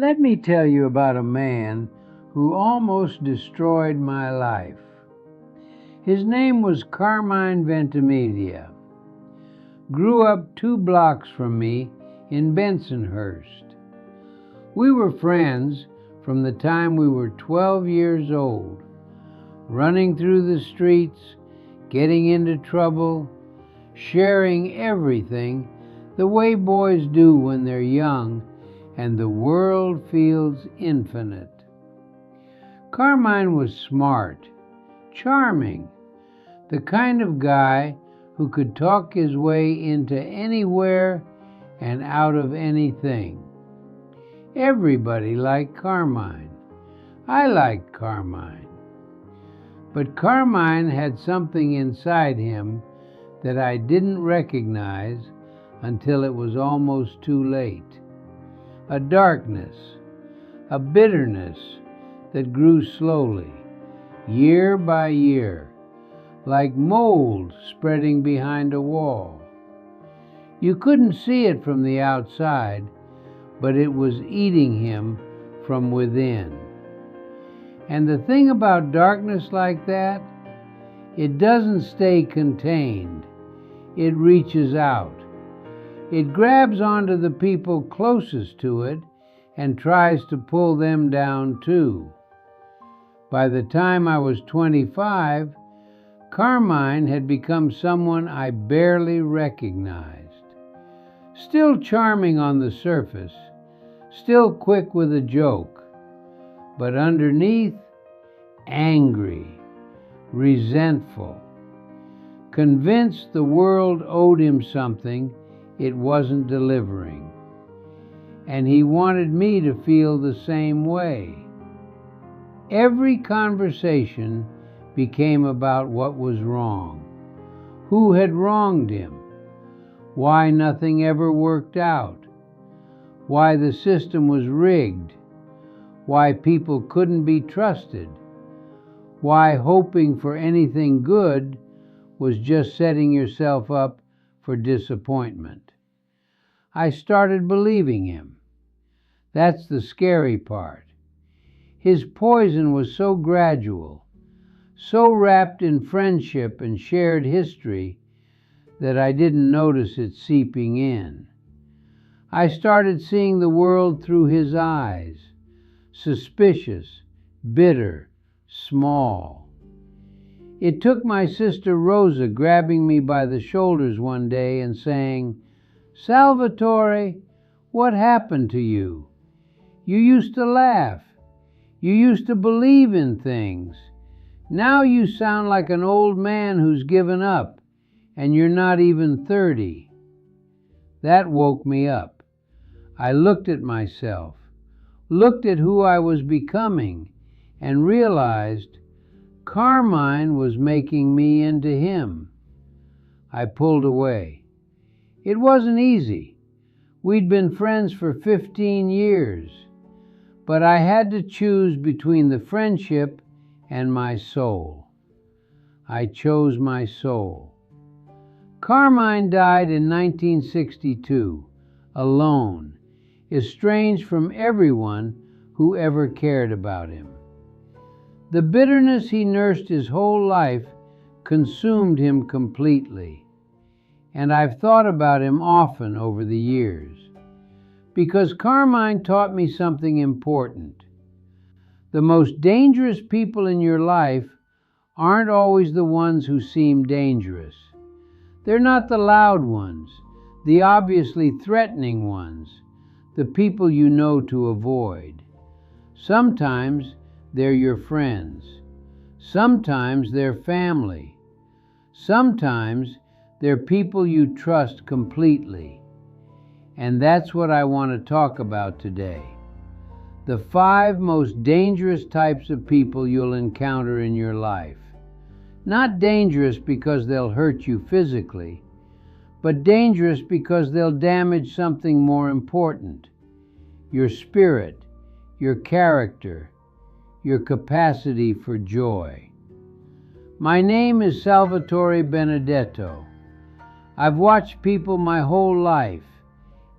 Let me tell you about a man who almost destroyed my life. His name was Carmine Ventimiglia. Grew up 2 blocks from me in Bensonhurst. We were friends from the time we were 12 years old, running through the streets, getting into trouble, sharing everything the way boys do when they're young and the world feels infinite. Carmine was smart, charming, the kind of guy who could talk his way into anywhere and out of anything. Everybody liked Carmine. I liked Carmine. But Carmine had something inside him that I didn't recognize until it was almost too late. A darkness, a bitterness that grew slowly, year by year, like mold spreading behind a wall. You couldn't see it from the outside, but it was eating him from within. And the thing about darkness like that, it doesn't stay contained. It reaches out. It grabs onto the people closest to it and tries to pull them down too. By the time I was 25, Carmine had become someone I barely recognized. Still charming on the surface, still quick with a joke, but underneath, angry, resentful, convinced the world owed him something it wasn't delivering. And he wanted me to feel the same way. Every conversation became about what was wrong, who had wronged him, why nothing ever worked out, why the system was rigged, why people couldn't be trusted, why hoping for anything good was just setting yourself up for disappointment. I started believing him. That's the scary part. His poison was so gradual, so wrapped in friendship and shared history that I didn't notice it seeping in. I started seeing the world through his eyes, suspicious, bitter, small. It took my sister Rosa grabbing me by the shoulders one day and saying, "Salvatore, what happened to you? You used to laugh. You used to believe in things. Now you sound like an old man who's given up, and you're not even 30. That woke me up. I looked at myself, looked at who I was becoming, and realized Carmine was making me into him. I pulled away. It wasn't easy. We'd been friends for 15 years, but I had to choose between the friendship and my soul. I chose my soul. Carmine died in 1962, alone, estranged from everyone who ever cared about him. The bitterness he nursed his whole life consumed him completely. And I've thought about him often over the years, because Carmine taught me something important. The most dangerous people in your life aren't always the ones who seem dangerous. They're not the loud ones, the obviously threatening ones, the people you know to avoid. Sometimes they're your friends. Sometimes they're family. Sometimes they're people you trust completely. And that's what I want to talk about today. The 5 most dangerous types of people you'll encounter in your life. Not dangerous because they'll hurt you physically, but dangerous because they'll damage something more important: your spirit, your character, your capacity for joy. My name is Salvatore Benedetto. I've watched people my whole life,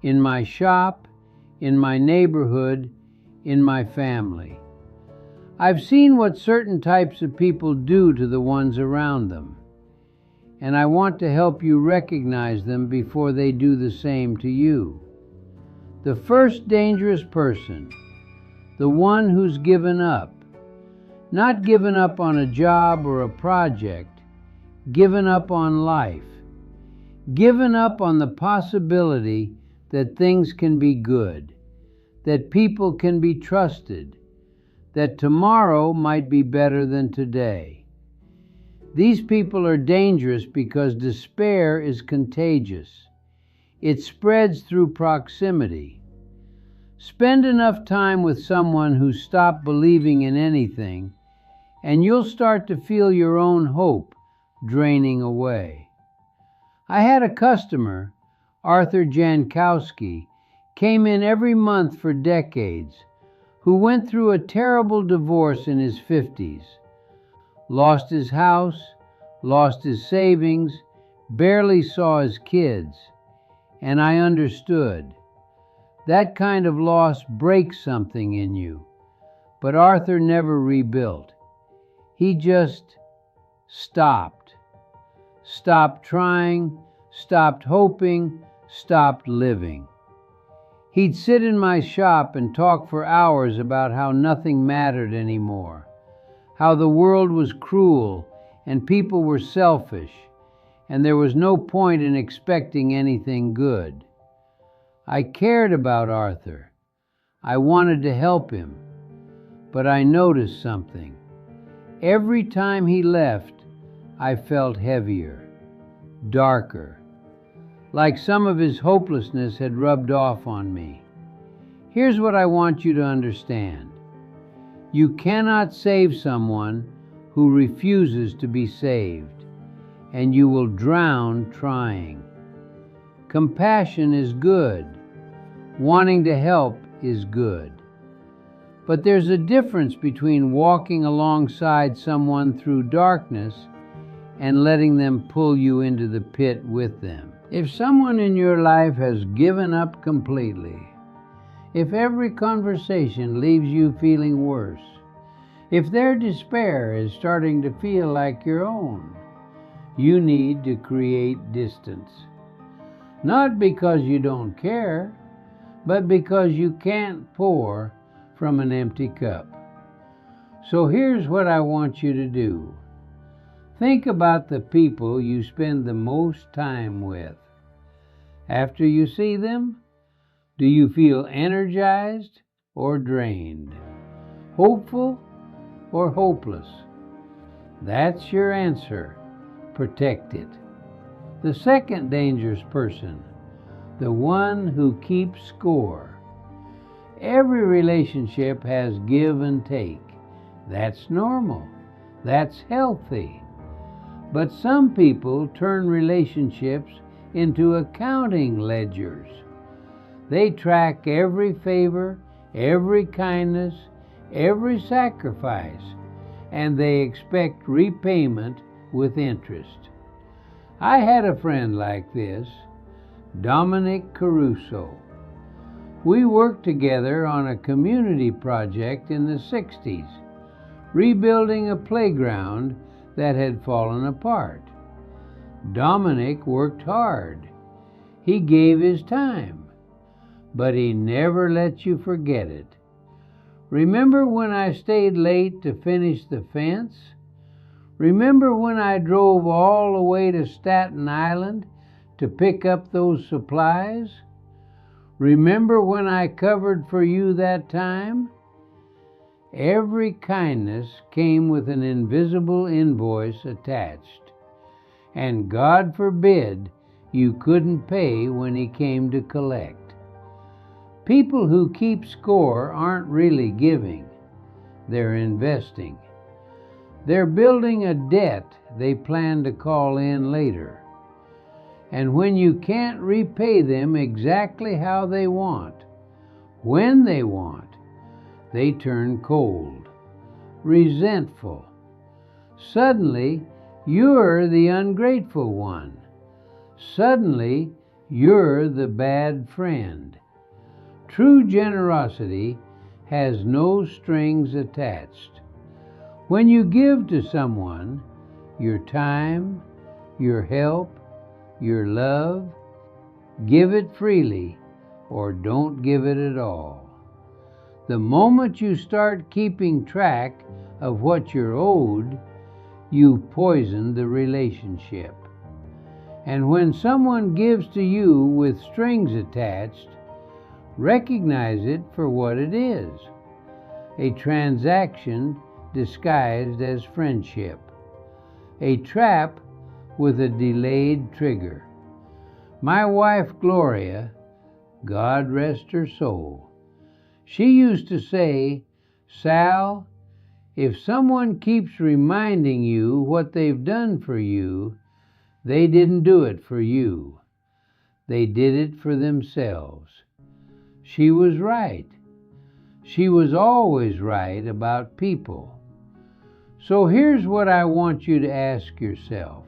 in my shop, in my neighborhood, in my family. I've seen what certain types of people do to the ones around them, and I want to help you recognize them before they do the same to you. The first dangerous person, the one who's given up. Not given up on a job or a project, given up on life. Given up on the possibility that things can be good, that people can be trusted, that tomorrow might be better than today. These people are dangerous because despair is contagious. It spreads through proximity. Spend enough time with someone who stopped believing in anything, and you'll start to feel your own hope draining away. I had a customer, Arthur Jankowski, came in every month for decades, who went through a terrible divorce in his 50s, lost his house, lost his savings, barely saw his kids, and I understood. That kind of loss breaks something in you, but Arthur never rebuilt. He just stopped. Stopped trying, stopped hoping, stopped living. He'd sit in my shop and talk for hours about how nothing mattered anymore, how the world was cruel and people were selfish, and there was no point in expecting anything good. I cared about Arthur. I wanted to help him, but I noticed something. Every time he left, I felt heavier, darker, like some of his hopelessness had rubbed off on me. Here's what I want you to understand. You cannot save someone who refuses to be saved, and you will drown trying. Compassion is good. Wanting to help is good. But there's a difference between walking alongside someone through darkness and letting them pull you into the pit with them. If someone in your life has given up completely, if every conversation leaves you feeling worse, if their despair is starting to feel like your own, you need to create distance. Not because you don't care, but because you can't pour from an empty cup. So here's what I want you to do. Think about the people you spend the most time with. After you see them, do you feel energized or drained? Hopeful or hopeless? That's your answer. Protect it. The second dangerous person, the one who keeps score. Every relationship has give and take. That's normal. That's healthy. But some people turn relationships into accounting ledgers. They track every favor, every kindness, every sacrifice, and they expect repayment with interest. I had a friend like this, Dominic Caruso. We worked together on a community project in the 60s, rebuilding a playground that had fallen apart. Dominic worked hard. He gave his time, but he never let you forget it. Remember when I stayed late to finish the fence? Remember when I drove all the way to Staten Island to pick up those supplies? Remember when I covered for you that time? Every kindness came with an invisible invoice attached, and God forbid you couldn't pay when He came to collect. People who keep score aren't really giving, they're investing. They're building a debt they plan to call in later. And when you can't repay them exactly how they want, when they want, they turn cold, resentful. Suddenly, you're the ungrateful one. Suddenly, you're the bad friend. True generosity has no strings attached. When you give to someone your time, your help, your love, give it freely or don't give it at all. The moment you start keeping track of what you're owed, you poison the relationship. And when someone gives to you with strings attached, recognize it for what it is: a transaction disguised as friendship, a trap with a delayed trigger. My wife Gloria, God rest her soul, she used to say, "Sal, if someone keeps reminding you what they've done for you, they didn't do it for you. They did it for themselves." She was right. She was always right about people. So here's what I want you to ask yourself.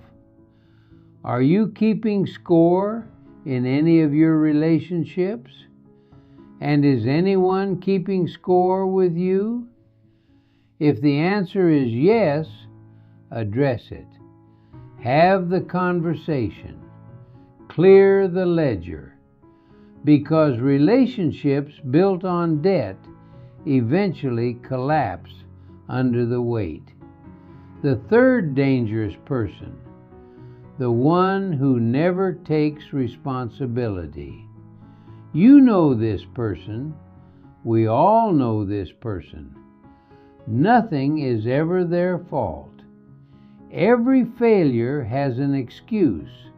Are you keeping score in any of your relationships? And is anyone keeping score with you? If the answer is yes, address it. Have the conversation. Clear the ledger. Because relationships built on debt eventually collapse under the weight. The third dangerous person, the one who never takes responsibility. You know this person. We all know this person. Nothing is ever their fault. Every failure has an excuse.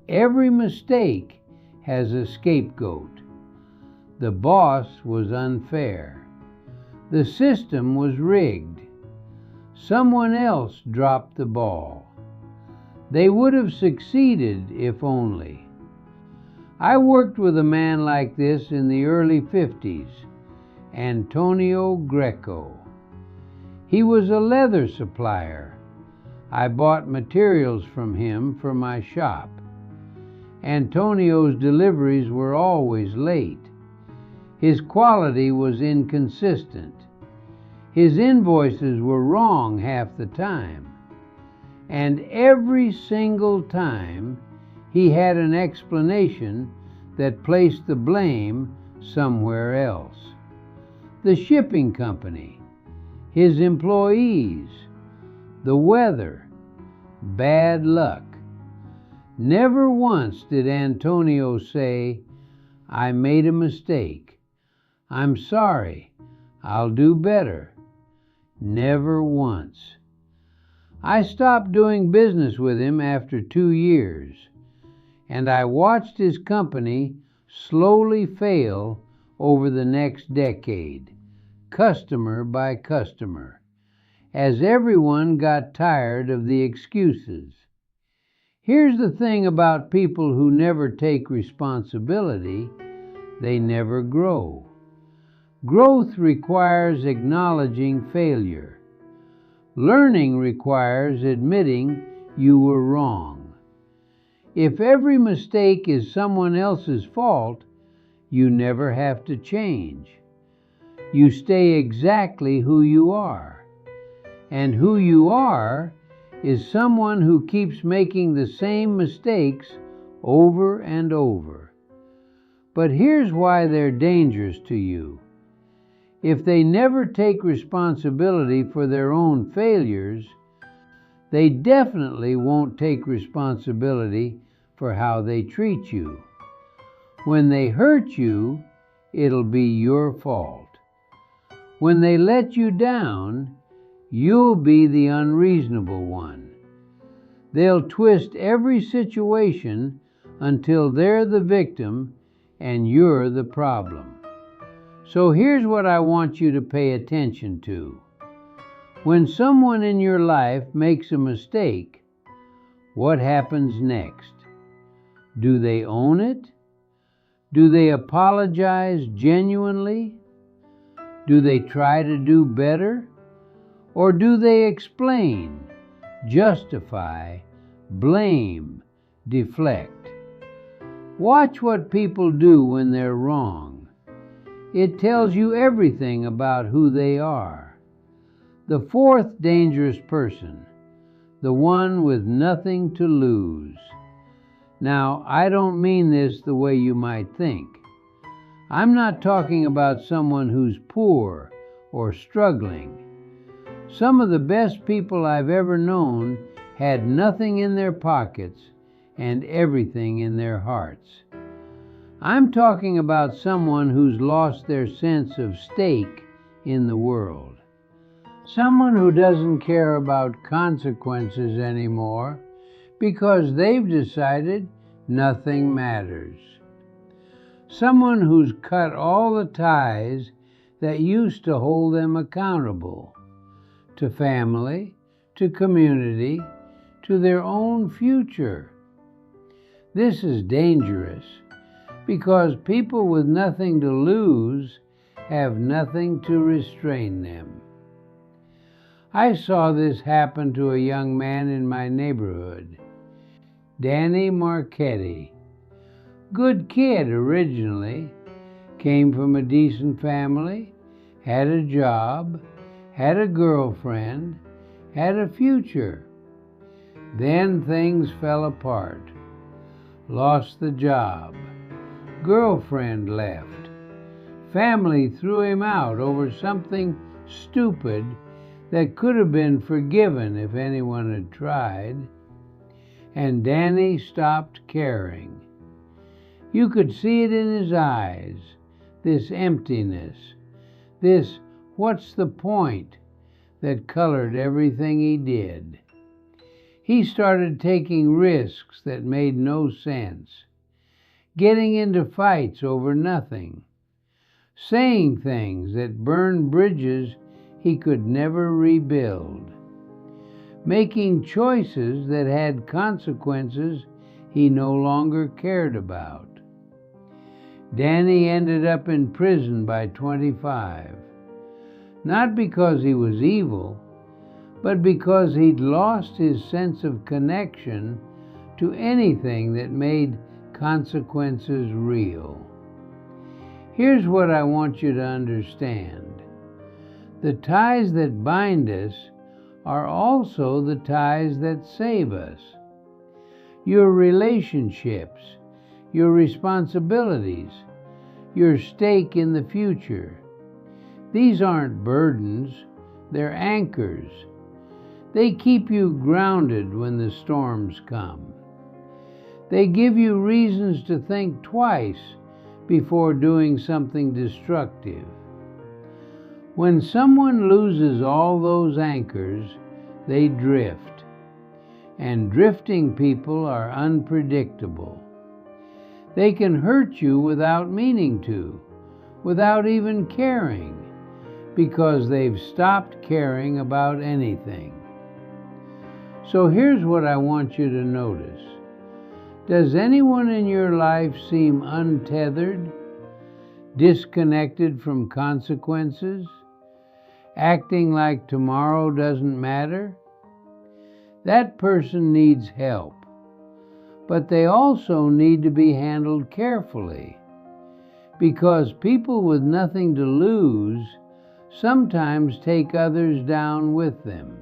Every mistake has a scapegoat. The boss was unfair. The system was rigged. Someone else dropped the ball. They would have succeeded if only. I worked with a man like this in the early 50s, Antonio Greco. He was a leather supplier. I bought materials from him for my shop. Antonio's deliveries were always late. His quality was inconsistent. His invoices were wrong half the time. And every single time, he had an explanation that placed the blame somewhere else. The shipping company, his employees, the weather, bad luck. Never once did Antonio say, "I made a mistake. I'm sorry. I'll do better." Never once. I stopped doing business with him after 2 years, and I watched his company slowly fail over the next decade, customer by customer, as everyone got tired of the excuses. Here's the thing about people who never take responsibility: they never grow. Growth requires acknowledging failure. Learning requires admitting you were wrong. If every mistake is someone else's fault, you never have to change. You stay exactly who you are. And who you are is someone who keeps making the same mistakes over and over. But here's why they're dangerous to you. If they never take responsibility for their own failures, they definitely won't take responsibility for how they treat you. When they hurt you, it'll be your fault. When they let you down, you'll be the unreasonable one. They'll twist every situation until they're the victim and you're the problem. So here's what I want you to pay attention to. When someone in your life makes a mistake, what happens next? Do they own it? Do they apologize genuinely? Do they try to do better? Or do they explain, justify, blame, deflect? Watch what people do when they're wrong. It tells you everything about who they are. The fourth dangerous person, the one with nothing to lose. Now, I don't mean this the way you might think. I'm not talking about someone who's poor or struggling. Some of the best people I've ever known had nothing in their pockets and everything in their hearts. I'm talking about someone who's lost their sense of stake in the world. Someone who doesn't care about consequences anymore because they've decided nothing matters. Someone who's cut all the ties that used to hold them accountable to family, to community, to their own future. This is dangerous because people with nothing to lose have nothing to restrain them. I saw this happen to a young man in my neighborhood, Danny Marchetti. Good kid originally, came from a decent family, had a job, had a girlfriend, had a future. Then things fell apart. Lost the job. Girlfriend left. Family threw him out over something stupid that could have been forgiven if anyone had tried. And Danny stopped caring. You could see it in his eyes, this emptiness, this "what's the point?" that colored everything he did. He started taking risks that made no sense, getting into fights over nothing, saying things that burned bridges he could never rebuild, making choices that had consequences he no longer cared about. Danny ended up in prison by 25, not because he was evil, but because he'd lost his sense of connection to anything that made consequences real. Here's what I want you to understand. The ties that bind us are also the ties that save us. Your relationships, your responsibilities, your stake in the future. These aren't burdens, they're anchors. They keep you grounded when the storms come. They give you reasons to think twice before doing something destructive. When someone loses all those anchors, they drift. And drifting people are unpredictable. They can hurt you without meaning to, without even caring, because they've stopped caring about anything. So here's what I want you to notice. Does anyone in your life seem untethered, disconnected from consequences, acting like tomorrow doesn't matter? That person needs help, but they also need to be handled carefully, because people with nothing to lose sometimes take others down with them.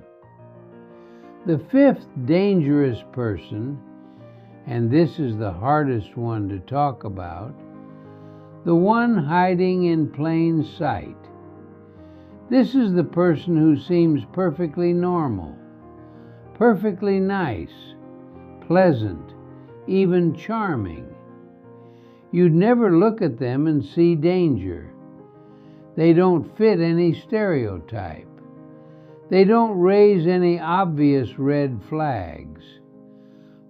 The fifth dangerous person, and this is the hardest one to talk about, the one hiding in plain sight. This is the person who seems perfectly normal, perfectly nice, pleasant, even charming. You'd never look at them and see danger. They don't fit any stereotype. They don't raise any obvious red flags.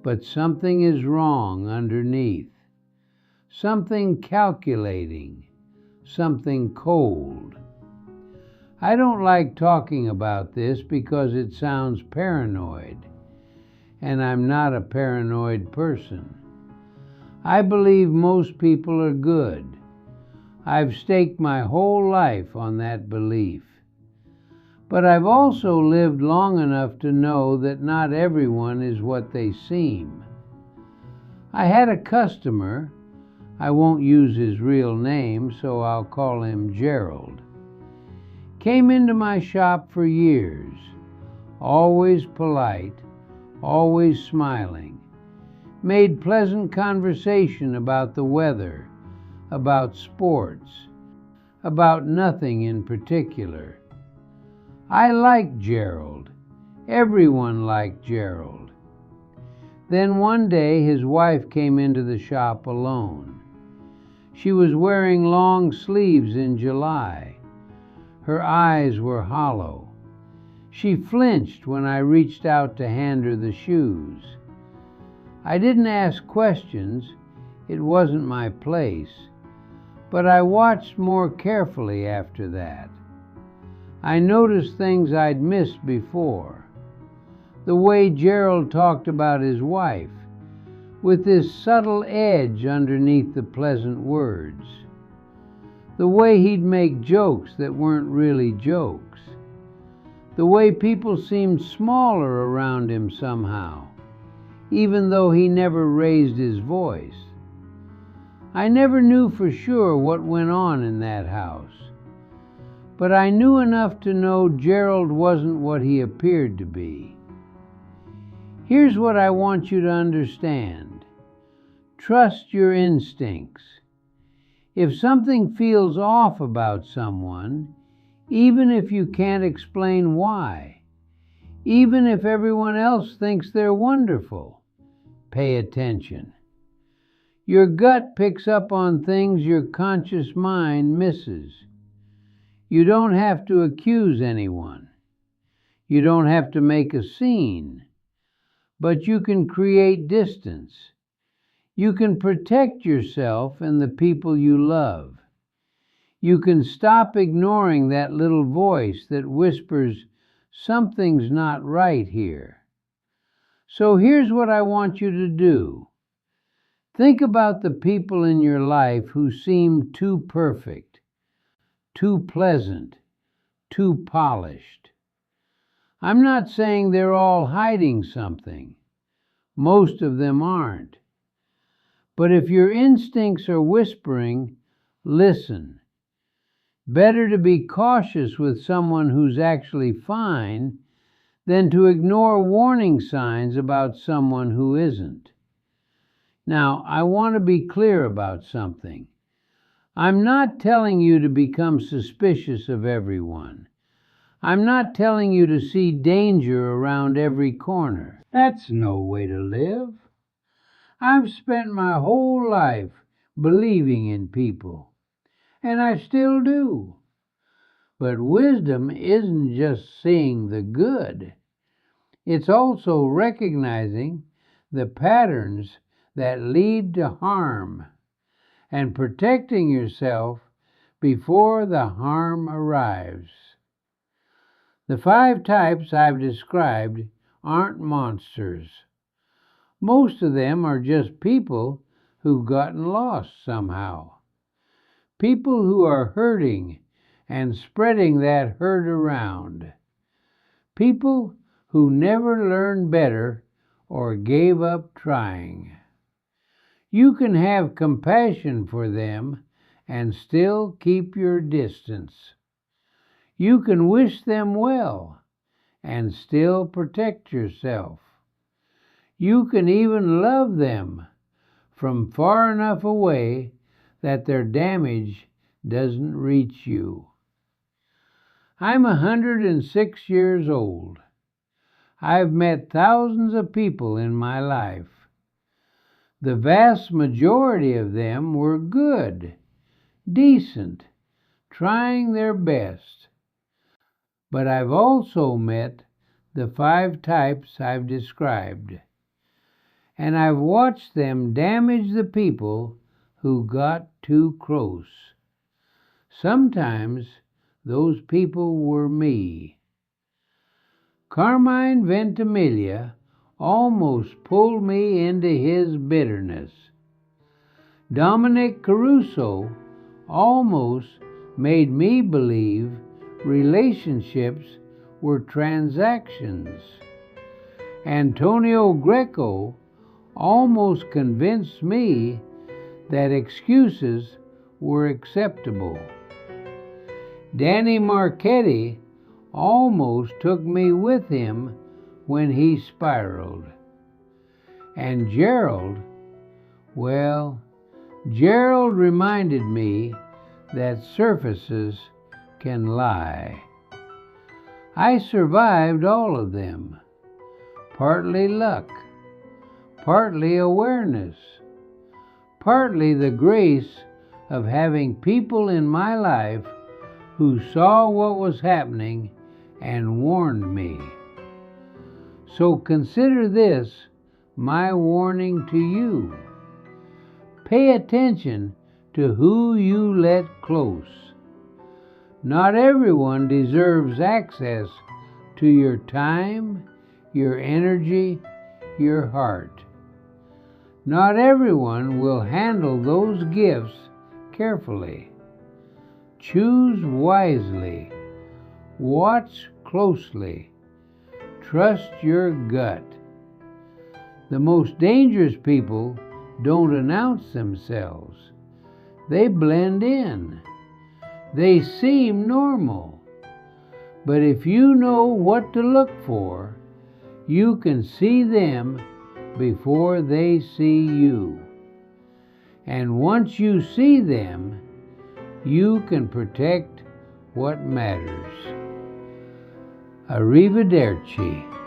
But something is wrong underneath. Something calculating. Something cold. I don't like talking about this because it sounds paranoid, and I'm not a paranoid person. I believe most people are good. I've staked my whole life on that belief. But I've also lived long enough to know that not everyone is what they seem. I had a customer. I won't use his real name, so I'll call him Gerald, came into my shop for years, always polite, always smiling, made pleasant conversation about the weather, about sports, about nothing in particular. I liked Gerald. Everyone liked Gerald. Then one day his wife came into the shop alone. She was wearing long sleeves in July. Her eyes were hollow. She flinched when I reached out to hand her the shoes. I didn't ask questions. It wasn't my place. But I watched more carefully after that. I noticed things I'd missed before. The way Gerald talked about his wife, with this subtle edge underneath the pleasant words. The way he'd make jokes that weren't really jokes. The way people seemed smaller around him somehow, even though he never raised his voice. I never knew for sure what went on in that house, but I knew enough to know Gerald wasn't what he appeared to be. Here's what I want you to understand. Trust your instincts. If something feels off about someone, even if you can't explain why, even if everyone else thinks they're wonderful, pay attention. Your gut picks up on things your conscious mind misses. You don't have to accuse anyone. You don't have to make a scene. But you can create distance. You can protect yourself and the people you love. You can stop ignoring that little voice that whispers, something's not right here. So here's what I want you to do. Think about the people in your life who seem too perfect, too pleasant, too polished. I'm not saying they're all hiding something. Most of them aren't. But if your instincts are whispering, listen. Better to be cautious with someone who's actually fine than to ignore warning signs about someone who isn't. Now, I want to be clear about something. I'm not telling you to become suspicious of everyone. I'm not telling you to see danger around every corner. That's no way to live. I've spent my whole life believing in people, and I still do. But wisdom isn't just seeing the good. It's also recognizing the patterns that lead to harm and protecting yourself before the harm arrives. The 5 types I've described aren't monsters. Most of them are just people who've gotten lost somehow. People who are hurting and spreading that hurt around. People who never learned better or gave up trying. You can have compassion for them and still keep your distance. You can wish them well and still protect yourself. You can even love them from far enough away that their damage doesn't reach you. I'm 106 years old. I've met thousands of people in my life. The vast majority of them were good, decent, trying their best. But I've also met the 5 types I've described, and I've watched them damage the people who got too close. Sometimes those people were me. Carmine Ventimiglia almost pulled me into his bitterness. Dominic Caruso almost made me believe relationships were transactions. Antonio Greco almost convinced me that excuses were acceptable. Danny Marchetti almost took me with him when he spiraled. And Gerald, well, Gerald reminded me that surfaces can lie. I survived all of them. Partly luck, partly awareness, partly the grace of having people in my life who saw what was happening and warned me. So consider this my warning to you. Pay attention to who you let close. Not everyone deserves access to your time, your energy, your heart. Not everyone will handle those gifts carefully. Choose wisely. Watch closely. Trust your gut. The most dangerous people don't announce themselves. They blend in. They seem normal. But if you know what to look for, you can see them before they see you. And once you see them, you can protect what matters. Arrivederci.